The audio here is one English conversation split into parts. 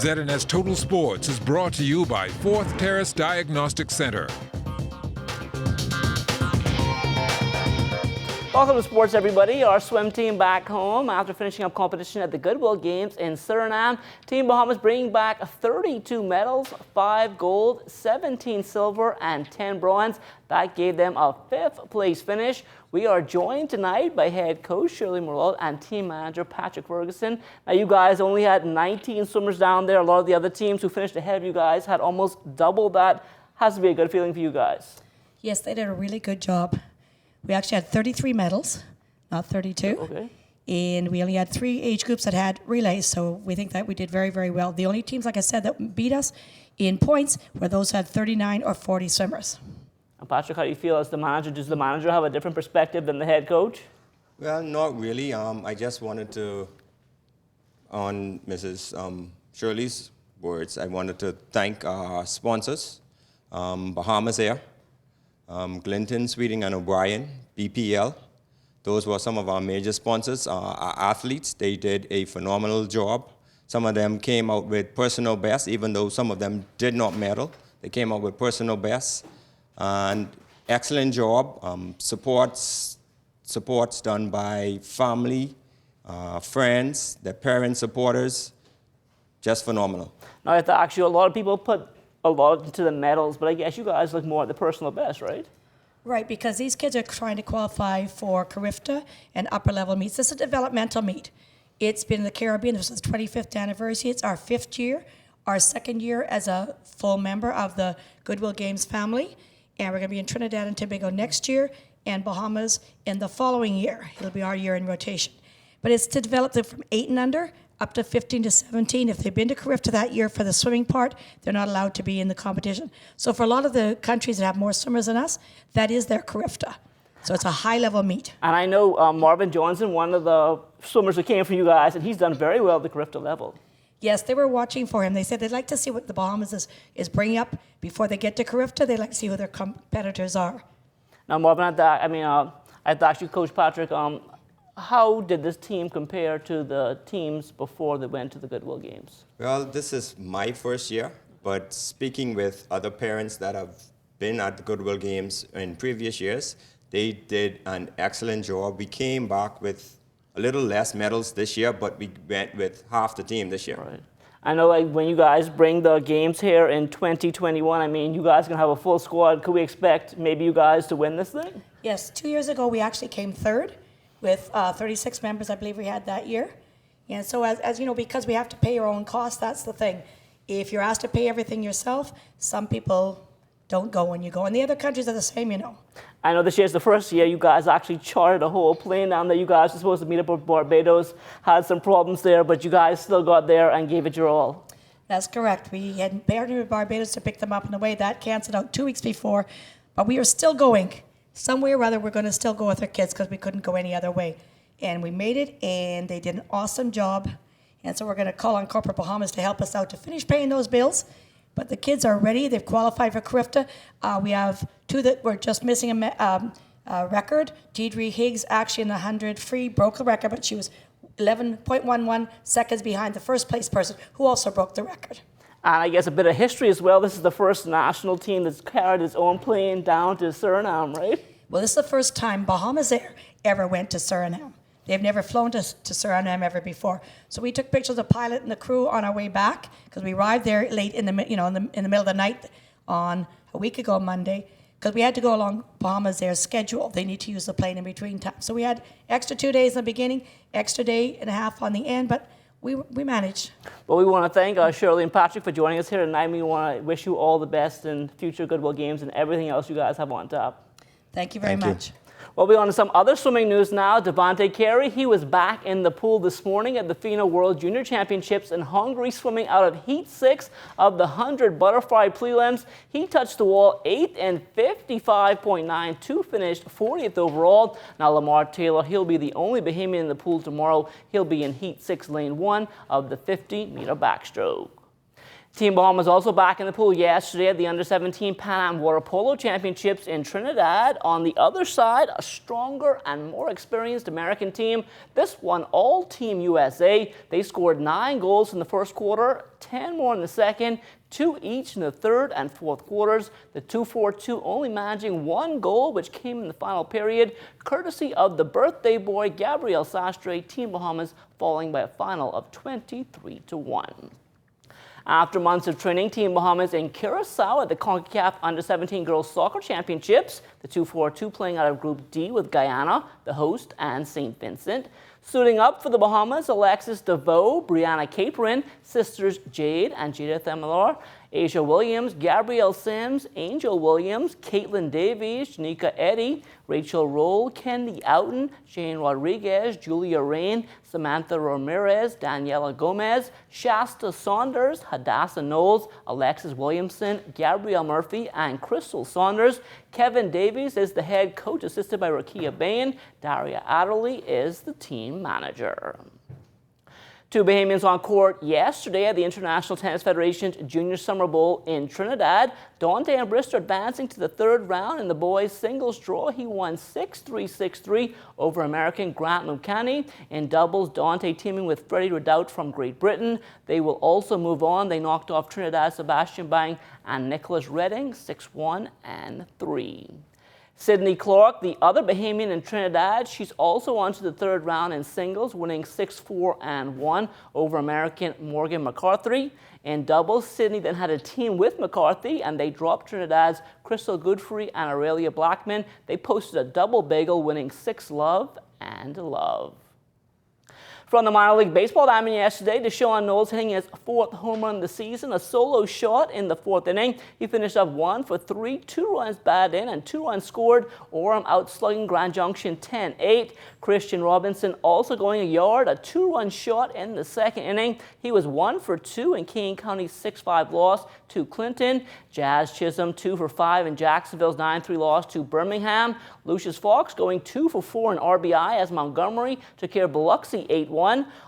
ZNS Total Sports is brought to you by Fourth Terrace Diagnostic Center. Welcome to sports, everybody. Our swim team back home after finishing up competition at the Goodwill Games in Suriname. Team Bahamas bringing back 32 medals, 5 gold, 17 silver, and 10 bronze. That gave them a 5th place finish. We are joined tonight by head coach Shirley Morrell and team manager Patrick Ferguson. Now, you guys only had 19 swimmers down there. A lot of the other teams who finished ahead of you guys had almost double that. Has to be a good feeling for you guys. Yes, they did a really good job. We actually had 33 medals, not 32. Okay. And we only had 3 age groups that had relays, so we think that we did very, very well. The only teams, like I said, that beat us in points were those who had 39 or 40 swimmers. And Patrick, how do you feel as the manager? Does the manager have a different perspective than the head coach? Well, not really. I just wanted to, on Mrs. Shirley's words, I wanted to thank our sponsors, Bahamas Air, Clinton, Sweeting, and O'Brien, BPL. Those were some of our major sponsors. Our athletes, they did a phenomenal job. Some of them came out with personal bests, even though some of them did not medal. They came out with personal bests. And excellent job. Supports done by family, friends, their parents, supporters. Just phenomenal. Now, I thought actually a lot of people put a lot into the medals, but I guess you guys look more at the personal best, right? Right, because these kids are trying to qualify for Carifta and upper level meets. This is a developmental meet. It's been in the Caribbean. This is the 25th anniversary. It's our 5th year, our 2nd year as a full member of the Goodwill Games family. And we're going to be in Trinidad and Tobago next year and Bahamas in the following year. It'll be our year in rotation. But it's to develop them from 8 and under up to 15 to 17. If they've been to Carifta that year for the swimming part, they're not allowed to be in the competition. So for a lot of the countries that have more swimmers than us, that is their Carifta. So it's a high-level meet. And I know Marvin Johnson, one of the swimmers who came for you guys, and he's done very well at the Carifta level. Yes, they were watching for him. They said they'd like to see what the Bahamas is bringing up before they get to Carifta. They'd like to see who their competitors are. Now, Marvin, I'd actually Coach Patrick, how did this team compare to the teams before they went to the Goodwill Games? Well, this is my first year, but speaking with other parents that have been at the Goodwill Games in previous years, they did an excellent job. We came back with a little less medals this year, but we went with half the team this year. Right. I know, like, when you guys bring the games here in 2021, I mean, you guys can have a full squad. Could we expect maybe you guys to win this thing? Yes, 2 years ago we actually came 3rd with 36 members, I believe we had that year. And so as you know, because we have to pay our own costs, that's the thing. If you're asked to pay everything yourself, some people don't go when you go. And the other countries are the same, you know. I know this year's the first year you guys actually chartered a whole plane down there. You guys were supposed to meet up with Barbados, had some problems there, but you guys still got there and gave it your all. That's correct. We had partnered with Barbados to pick them up in a way that canceled out 2 weeks before, but we are still going. Somewhere or other, we're going to still go with our kids because we couldn't go any other way. And we made it, and they did an awesome job. And so we're going to call on Corporate Bahamas to help us out to finish paying those bills. But the kids are ready. They've qualified for Carifta. We have 2 that were just missing a record. Deidre Higgs, actually in the 100 free, broke the record, but she was 11.11 seconds behind the first place person, who also broke the record. And I guess a bit of history as well. This is the first national team that's carried its own plane down to Suriname, right? Well, this is the first time Bahamas Air ever went to Suriname. They've never flown to Suriname ever before. So we took pictures of the pilot and the crew on our way back because we arrived there late in the middle of the night on a week ago Monday because we had to go along Bahamas Air's schedule. They need to use the plane in between times. So we had extra 2 days in the beginning, extra day and a half on the end, but we managed. Well, we want to thank Shirley and Patrick for joining us here tonight. We want to wish you all the best in future Goodwill Games and everything else you guys have on top. Thank you very much. Well, we're on to some other swimming news now. Devontae Carey, he was back in the pool this morning at the FINA World Junior Championships in Hungary, swimming out of Heat 6 of the 100 butterfly prelims. He touched the wall 8th and 55.92, finished 40th overall. Now, Lamar Taylor, he'll be the only Bahamian in the pool tomorrow. He'll be in Heat 6, Lane 1 of the 50-meter backstroke. Team Bahamas also back in the pool yesterday at the Under-17 Pan Am Water Polo Championships in Trinidad. On the other side, a stronger and more experienced American team. This one all Team USA. They scored 9 goals in the first quarter, 10 more in the second, 2 each in the third and fourth quarters. The 2-4-2 only managing 1 goal, which came in the final period, courtesy of the birthday boy Gabriel Sastre. Team Bahamas falling by a final of 23-1. After months of training, Team Bahamas in Curacao at the CONCACAF Under-17 Girls Soccer Championships. The 2-4-2 playing out of Group D with Guyana, the host, and St. Vincent. Suiting up for the Bahamas, Alexis DeVoe, Brianna Capron, sisters Jade and Jada Themilar, Asia Williams, Gabrielle Sims, Angel Williams, Caitlin Davies, Janika Eddy, Rachel Roll, Kendi Outen, Shane Rodriguez, Julia Rain, Samantha Ramirez, Daniela Gomez, Shasta Saunders, Hadassah Knowles, Alexis Williamson, Gabrielle Murphy, and Crystal Saunders. Kevin Davies is the head coach, assisted by Rakia Bain. Daria Adderley is the team manager. 2 Bahamians on court yesterday at the International Tennis Federation's Junior Summer Bowl in Trinidad. Dante Ambrister advancing to the 3rd round in the boys' singles draw. He won 6-3, 6-3 over American Grant Lucani. In doubles, Dante teaming with Freddie Redout from Great Britain. They will also move on. They knocked off Trinidad's Sebastian Bang and Nicholas Redding 6-1 and 3. Sydney Clark, the other Bahamian in Trinidad, she's also on to the 3rd round in singles, winning 6-4 and 1 over American Morgan McCarthy. In doubles, Sydney then had a team with McCarthy, and they dropped Trinidad's Crystal Godfrey and Aurelia Blackman. They posted a double bagel, winning 6-love and love. From the minor league baseball diamond yesterday, Deshaun Knowles hitting his 4th home run of the season, a solo shot in the 4th inning. He finished up 1 for 3, 2 runs batted in and 2 runs scored. Orem outslugging Grand Junction 10-8. Christian Robinson also going a yard, a 2-run shot in the 2nd inning. He was 1 for 2 in King County's 6-5 loss to Clinton. Jazz Chisholm 2 for 5 in Jacksonville's 9-3 loss to Birmingham. Lucius Fox going 2 for 4 in RBI as Montgomery took care of Biloxi 8-1.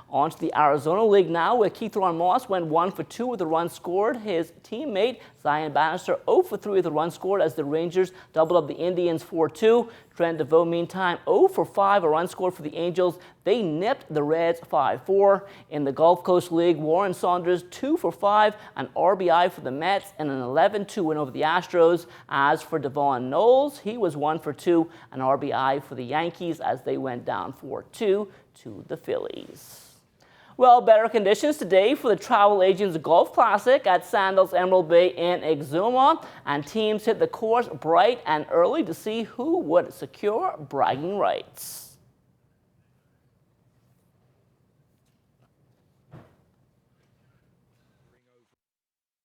On to the Arizona League now, where Keith Ron Moss went 1 for 2 with a run scored. His teammate Zion Bannister 0 for 3 with a run scored as the Rangers doubled up the Indians 4-2. Trent DeVoe, meantime, 0 for 5, a run scored for the Angels. They nipped the Reds 5-4. In the Gulf Coast League, Warren Saunders 2 for 5, an RBI for the Mets, and an 11-2 win over the Astros. As for Devon Knowles, he was 1 for 2, an RBI for the Yankees as they went down 4-2 to the Phillies. Well, better conditions today for the Travel Agents Golf Classic at Sandals Emerald Bay in Exuma, and teams hit the course bright and early to see who would secure bragging rights.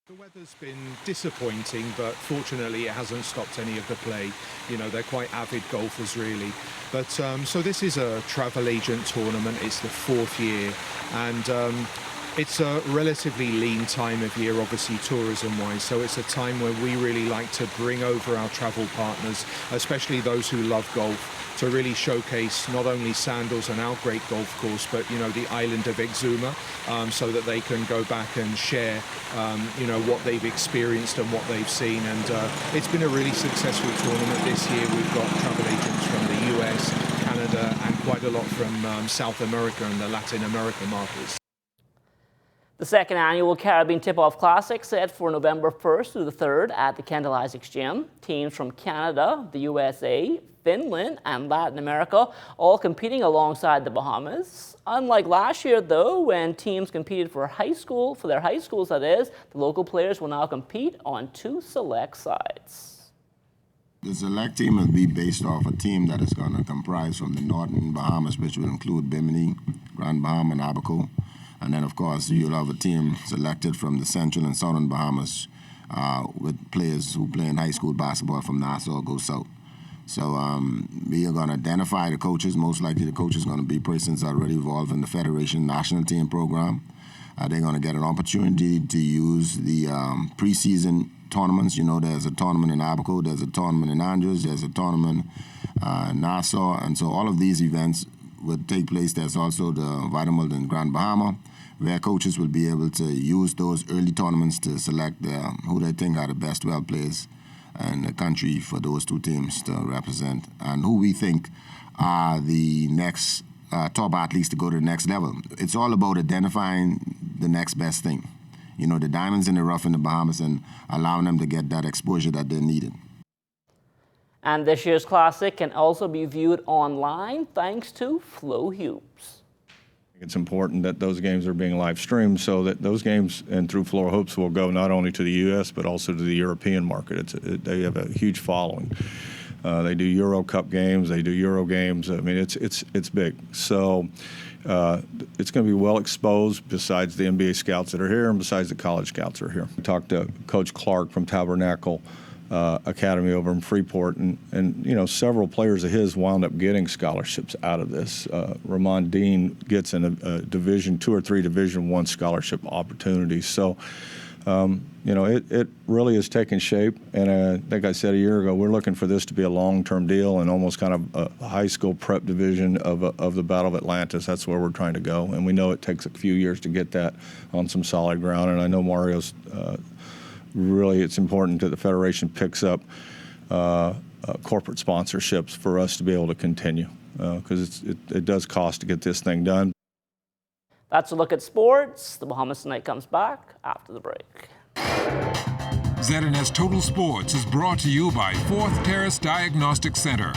The weather's been disappointing, but fortunately it hasn't stopped any of the play. You know, they're quite avid golfers, really. But so this is a travel agent tournament. It's the 4th year, and it's a relatively lean time of year, obviously tourism-wise. So it's a time where we really like to bring over our travel partners, especially those who love golf, to really showcase not only Sandals and our great golf course, but, you know, the island of Exuma, so that they can go back and share, you know, what they've experienced and what they've seen. And it's been a really successful tournament this year. We've got travel agents from the US, Canada, and quite a lot from South America and the Latin America markets. The 2nd annual Caribbean Tip-Off Classic set for November 1st through the 3rd at the Kendall Isaacs Gym. Teams from Canada, the USA, Finland, and Latin America all competing alongside the Bahamas. Unlike last year, though, when teams competed for their high schools, that is, the local players will now compete on 2 select sides. The select team will be based off a team that is going to comprise from the northern Bahamas, which will include Bimini, Grand Bahama, and Abaco. And then, of course, you'll have a team selected from the central and southern Bahamas with players who play in high school basketball from Nassau go south. So we are going to identify the coaches. Most likely the coaches are going to be persons already involved in the Federation national team program. They're going to get an opportunity to use the preseason tournaments. You know, there's a tournament in Abaco, there's a tournament in Andrews, there's a tournament in Nassau. And so all of these events would take place. There's also the Vitamalt in Grand Bahama, where coaches will be able to use those early tournaments to select who they think are the best 12 players in the country for those two teams to represent, and who we think are the next top athletes to go to the next level. It's all about identifying the next best thing. You know, the diamonds in the rough in the Bahamas, and allowing them to get that exposure that they needed. And this year's Classic can also be viewed online thanks to Flow Hoops. It's important that those games are being live streamed so that those games and through Flow Hoops will go not only to the U.S. but also to the European market. They have a huge following. They do Euro Cup games, they do Euro games. I mean, it's big. So it's going to be well exposed besides the NBA scouts that are here and besides the college scouts that are here. We talked to Coach Clark from Tabernacle Academy over in Freeport, and you know, several players of his wound up getting scholarships out of this. Ramon Dean gets in a Division 2 or 3 Division 1 scholarship opportunities. So you know, it really is taking shape, and I think I said a year ago, we're looking for this to be a long-term deal and almost kind of a high school prep division of the Battle of Atlantis. That's where we're trying to go, and we know it takes a few years to get that on some solid ground, and I know Mario's really, it's important that the Federation picks up corporate sponsorships for us to be able to continue, because it does cost to get this thing done. That's a look at sports. The Bahamas Tonight comes back after the break. ZNS Total Sports is brought to you by 4th Terrace Diagnostic Center.